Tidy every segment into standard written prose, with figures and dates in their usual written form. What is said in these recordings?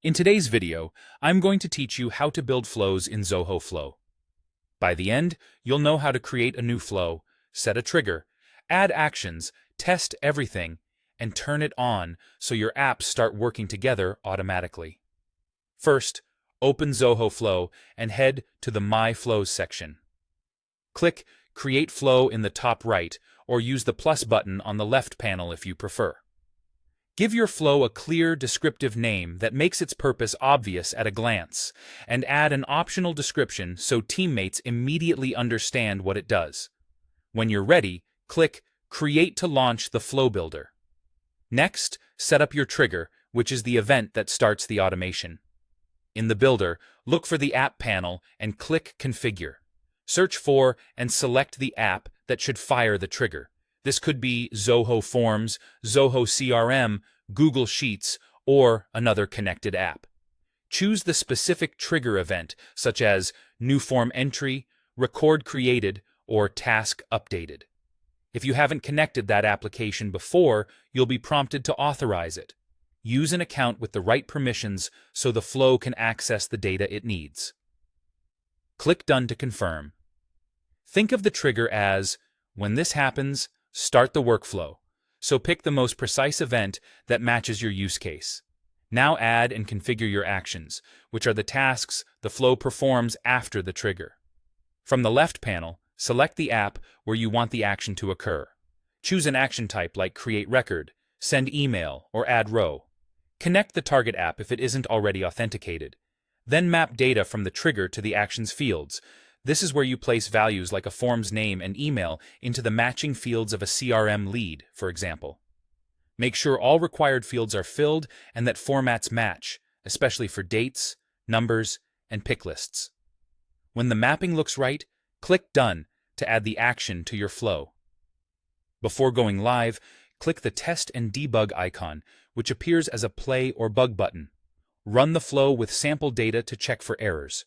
In today's video, I'm going to teach you how to build flows in Zoho Flow. By the end, you'll know how to create a new flow, set a trigger, add actions, test everything, and turn it on so your apps start working together automatically. First, open Zoho Flow and head to the My Flows section. Click Create Flow in the top right, or use the plus button on the left panel if you prefer. Give your flow a clear, descriptive name that makes its purpose obvious at a glance, and add an optional description so teammates immediately understand what it does. When you're ready, click Create to launch the Flow Builder. Next, set up your trigger, which is the event that starts the automation. In the Builder, look for the App panel and click Configure. Search for and select the app that should fire the trigger. This could be Zoho Forms, Zoho CRM, Google Sheets, or another connected app. Choose the specific trigger event, such as New Form Entry, Record Created, or Task Updated. If you haven't connected that application before, you'll be prompted to authorize it. Use an account with the right permissions so the flow can access the data it needs. Click Done to confirm. Think of the trigger as, when this happens, start the workflow, so pick the most precise event that matches your use case. Now add and configure your actions, which are the tasks the flow performs after the trigger. From the left panel, select the app where you want the action to occur. Choose an action type like Create Record, Send Email, or Add Row. Connect the target app if it isn't already authenticated. Then map data from the trigger to the actions fields. This is where you place values like a form's name and email into the matching fields of a CRM lead, for example. Make sure all required fields are filled and that formats match, especially for dates, numbers, and pick lists. When the mapping looks right, click Done to add the action to your flow. Before going live, click the Test and Debug icon, which appears as a play or bug button. Run the flow with sample data to check for errors.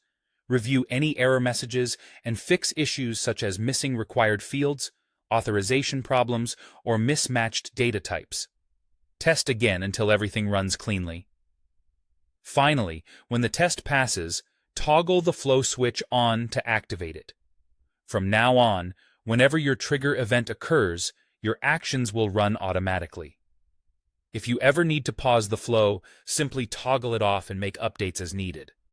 Review any error messages and fix issues such as missing required fields, authorization problems, or mismatched data types. Test again until everything runs cleanly. Finally, when the test passes, toggle the flow switch on to activate it. From now on, whenever your trigger event occurs, your actions will run automatically. If you ever need to pause the flow, simply toggle it off and make updates as needed.